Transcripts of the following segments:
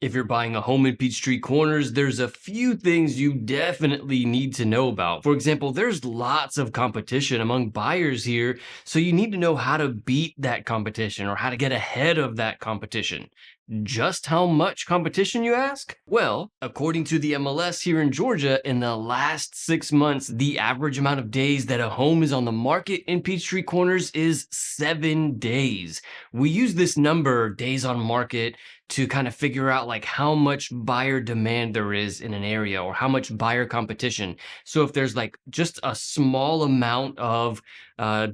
If you're buying a home in Peachtree Corners, there's a few things you definitely need to know about. For example, there's lots of competition among buyers here, so you need to know how to beat that competition or how to get ahead of that competition. Just how much competition, you ask? Well, according to the MLS here in Georgia, in the last 6 months, the average amount of days that a home is on the market in Peachtree Corners is 7 days. We use this number, days on market, to kind of figure out like how much buyer demand there is in an area or how much buyer competition. So if there's like just a small amount of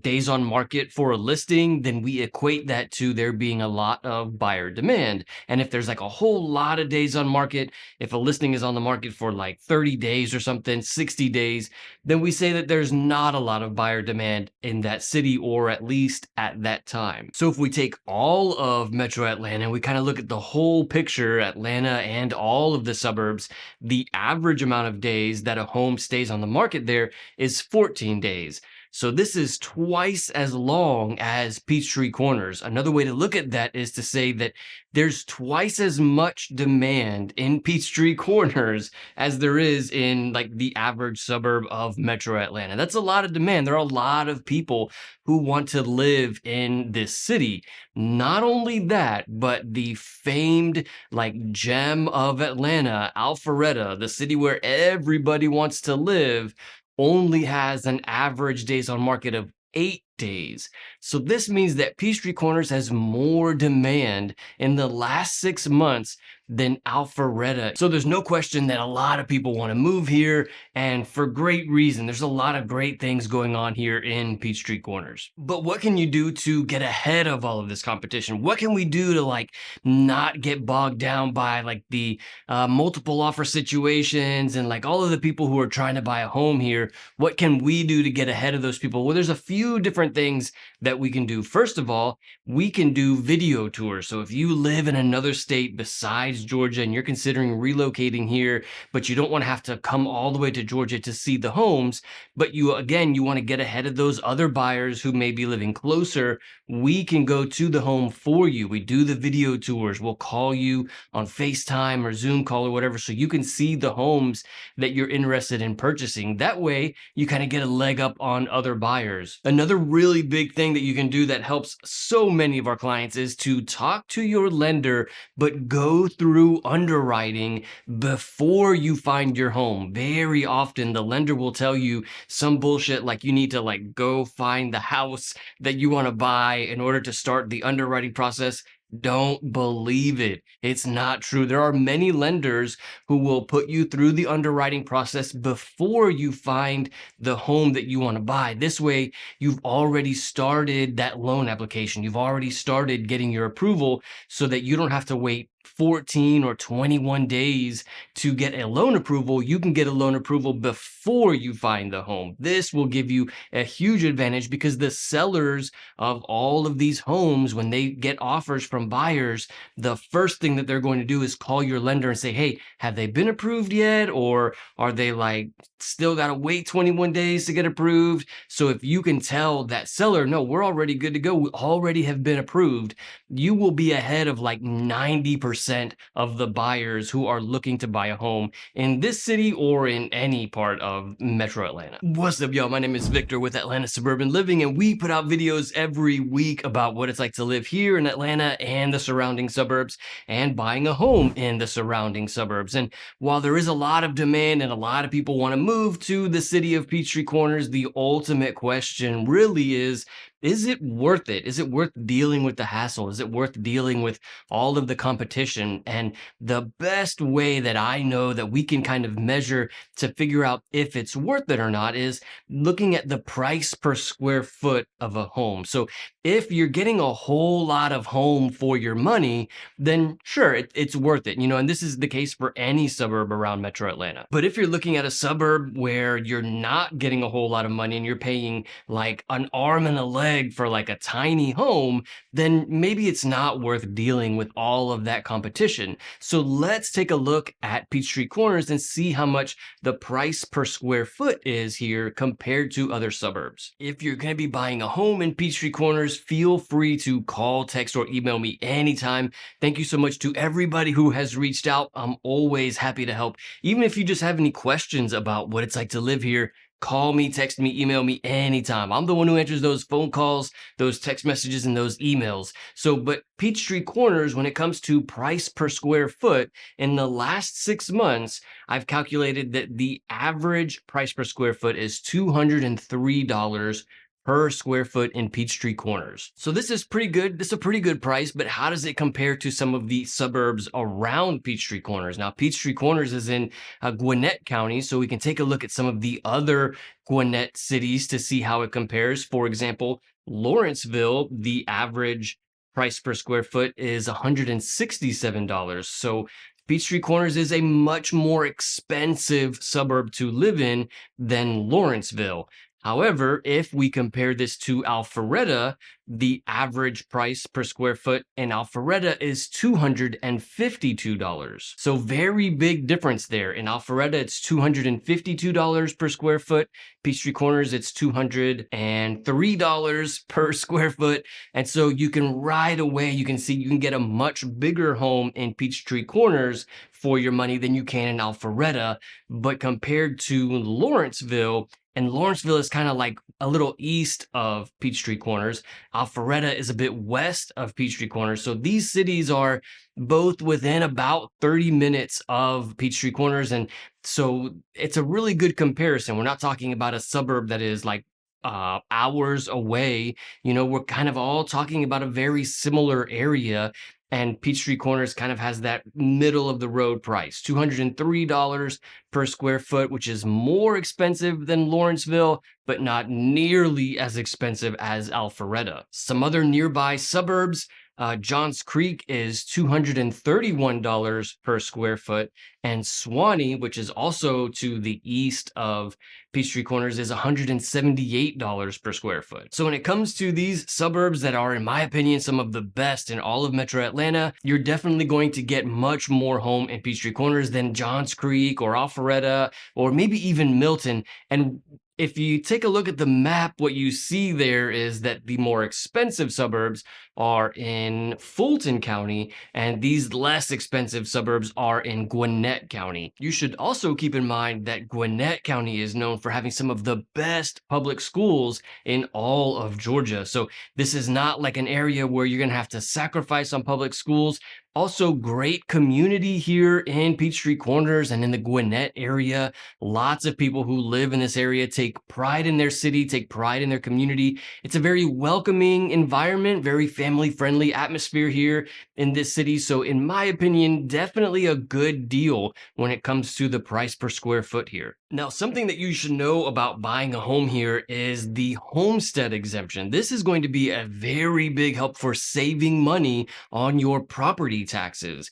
days on market for a listing, then we equate that to there being a lot of buyer demand. And if there's like a whole lot of days on market, if a listing is on the market for like 30 days or something, 60 days, then we say that there's not a lot of buyer demand in that city, or at least at that time. So if we take all of Metro Atlanta, we kind of look at the whole picture, Atlanta and all of the suburbs, the average amount of days that a home stays on the market there is 14 days. So this is twice as long as Peachtree Corners. Another way to look at that is to say that there's twice as much demand in Peachtree Corners as there is in like the average suburb of Metro Atlanta. That's a lot of demand. There are a lot of people who want to live in this city. Not only that, but the famed like gem of Atlanta, Alpharetta, the city where everybody wants to live, only has an average days on market of 8 days. So this means that Peachtree Corners has more demand in the last 6 months than Alpharetta. So there's no question that a lot of people want to move here, and for great reason. There's a lot of great things going on here in Peachtree Corners. But what can you do to get ahead of all of this competition? What can we do to like not get bogged down by like the multiple offer situations and like all of the people who are trying to buy a home here? What can we do to get ahead of those people? Well, there's a few different things that we can do. First of all, we can do video tours. So if you live in another state besides Georgia and you're considering relocating here, but you don't want to have to come all the way to Georgia to see the homes, but you want to get ahead of those other buyers who may be living closer, we can go to the home for you. We do the video tours. We'll call you on FaceTime or Zoom call or whatever, so you can see the homes that you're interested in purchasing. That way you kind of get a leg up on other buyers. Another really big thing that you can do that helps so many of our clients is to talk to your lender, but go through underwriting before you find your home. Very often the lender will tell you some bullshit like you need to like go find the house that you want to buy in order to start the underwriting process. Don't believe it. It's not true. There are many lenders who will put you through the underwriting process before you find the home that you want to buy. This way, you've already started that loan application. You've already started getting your approval so that you don't have to wait 14 or 21 days to get a loan approval. You can get a loan approval before you find the home. This will give you a huge advantage because the sellers of all of these homes, when they get offers from buyers, the first thing that they're going to do is call your lender and say, hey, have they been approved yet? Or are they like still got to wait 21 days to get approved? So if you can tell that seller, no, we're already good to go, we already have been approved, you will be ahead of like 90% of the buyers who are looking to buy a home in this city or in any part of Metro Atlanta. What's up, y'all? My name is Victor with Atlanta Suburban Living, and we put out videos every week about what it's like to live here in Atlanta and the surrounding suburbs and buying a home in the surrounding suburbs. And while there is a lot of demand and a lot of people want to move to the city of Peachtree Corners, the ultimate question really is it worth it? Is it worth dealing with the hassle? Is it worth dealing with all of the competition? And the best way that I know that we can kind of measure to figure out if it's worth it or not is looking at the price per square foot of a home. So if you're getting a whole lot of home for your money, then sure, it's worth it, and this is the case for any suburb around Metro Atlanta. But if you're looking at a suburb where you're not getting a whole lot of money and you're paying like an arm and a leg beg for like a tiny home, then maybe it's not worth dealing with all of that competition. So let's take a look at Peachtree Corners and see how much the price per square foot is here compared to other suburbs. If you're going to be buying a home in Peachtree Corners, feel free to call, text, or email me anytime. Thank you so much to everybody who has reached out. I'm always happy to help. Even if you just have any questions about what it's like to live here, call me, text me, email me anytime. I'm the one who answers those phone calls, those text messages, and those emails. So, but Peachtree Corners, when it comes to price per square foot, in the last 6 months, I've calculated that the average price per square foot is $203 per square foot in Peachtree Corners. So this is pretty good. This is a pretty good price, but how does it compare to some of the suburbs around Peachtree Corners? Now, Peachtree Corners is in Gwinnett County, so we can take a look at some of the other Gwinnett cities to see how it compares. For example, Lawrenceville, the average price per square foot is $167. So Peachtree Corners is a much more expensive suburb to live in than Lawrenceville. However, if we compare this to Alpharetta, the average price per square foot in Alpharetta is $252. So very big difference there. In Alpharetta, it's $252 per square foot. Peachtree Corners, it's $203 per square foot. And so you can right away, you can see you can get a much bigger home in Peachtree Corners for your money than you can in Alpharetta. But compared to Lawrenceville, and Lawrenceville is kind of like a little east of Peachtree Corners. Alpharetta is a bit west of Peachtree Corners. So these cities are both within about 30 minutes of Peachtree Corners. And so it's a really good comparison. We're not talking about a suburb that is like hours away. We're kind of all talking about a very similar area. And Peachtree Corners kind of has that middle of the road price, $203 per square foot, which is more expensive than Lawrenceville, but not nearly as expensive as Alpharetta. Some other nearby suburbs, Johns Creek is $231 per square foot, and Swanee, which is also to the east of Peachtree Corners, is $178 per square foot. So when it comes to these suburbs that are, in my opinion, some of the best in all of Metro Atlanta, you're definitely going to get much more home in Peachtree Corners than Johns Creek or Alpharetta or maybe even Milton. And if you take a look at the map, what you see there is that the more expensive suburbs are in Fulton County, and these less expensive suburbs are in Gwinnett County. You should also keep in mind that Gwinnett County is known for having some of the best public schools in all of Georgia. So this is not like an area where you're going to have to sacrifice on public schools. Also, great community here in Peachtree Corners and in the Gwinnett area. Lots of people who live in this area take pride in their city, take pride in their community. It's a very welcoming environment, very family-friendly atmosphere here in this city. So in my opinion, definitely a good deal when it comes to the price per square foot here. Now, something that you should know about buying a home here is the homestead exemption. This is going to be a very big help for saving money on your property taxes.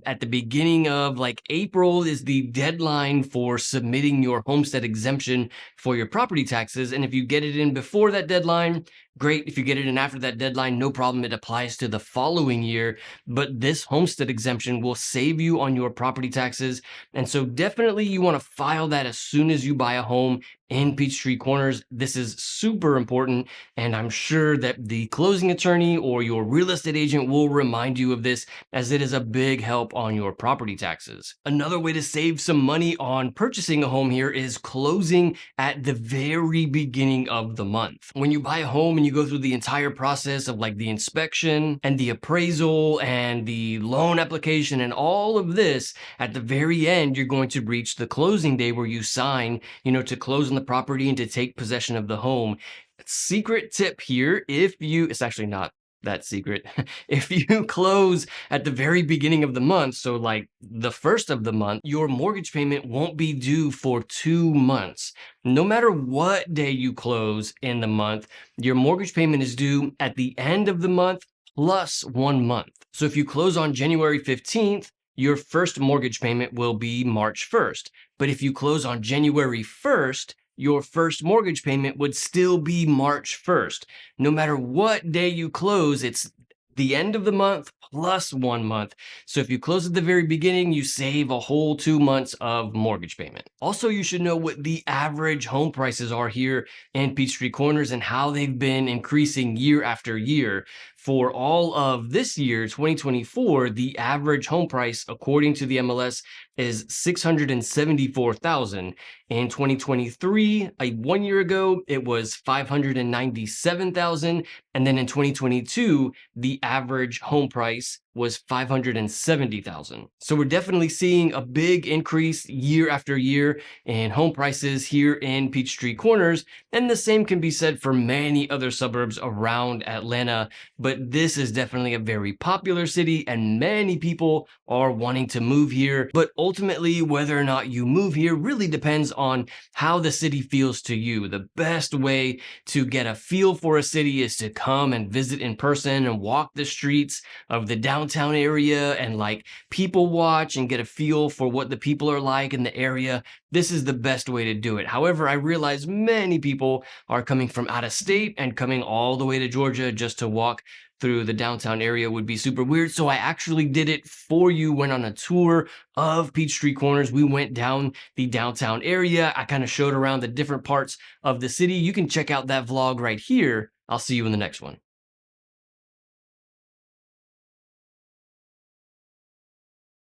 At the beginning of April is the deadline for submitting your homestead exemption for your property taxes. And if you get it in before that deadline, great. If you get it in after that deadline, no problem. It applies to the following year. But this homestead exemption will save you on your property taxes. And so definitely you want to file that as soon as you buy a home in Peachtree Corners. This is super important, and I'm sure that the closing attorney or your real estate agent will remind you of this, as it is a big help on your property taxes. Another way to save some money on purchasing a home here is closing at the very beginning of the month. When you buy a home and you go through the entire process of the inspection and the appraisal and the loan application and all of this, at the very end, you're going to reach the closing day where you sign, to close on the property and to take possession of the home. Secret tip here, it's actually not that secret. If you close at the very beginning of the month, so the first of the month, your mortgage payment won't be due for 2 months. No matter what day you close in the month, your mortgage payment is due at the end of the month plus 1 month. So if you close on January 15th, your first mortgage payment will be March 1st. But if you close on January 1st, your first mortgage payment would still be March 1st. No matter what day you close, it's the end of the month plus 1 month. So if you close at the very beginning, you save a whole 2 months of mortgage payment. Also, you should know what the average home prices are here in Peachtree Corners and how they've been increasing year after year. For all of this year, 2024, the average home price, according to the MLS, is 674,000. In 2023, 1 year ago, it was 597,000. And then in 2022, the average home price was 570,000. So we're definitely seeing a big increase year after year in home prices here in Peachtree Corners. And the same can be said for many other suburbs around Atlanta. But this is definitely a very popular city and many people are wanting to move here. But ultimately, whether or not you move here really depends on how the city feels to you. The best way to get a feel for a city is to come and visit in person and walk the streets of the downtown area and like people watch and get a feel for what the people are like in the area. This is the best way to do it. However, I realize many people are coming from out of state and coming all the way to Georgia just to walk through the downtown area would be super weird. So I actually did it for you, went on a tour of Peachtree Corners. We went down the downtown area. I kind of showed around the different parts of the city. You can check out that vlog right here. I'll see you in the next one.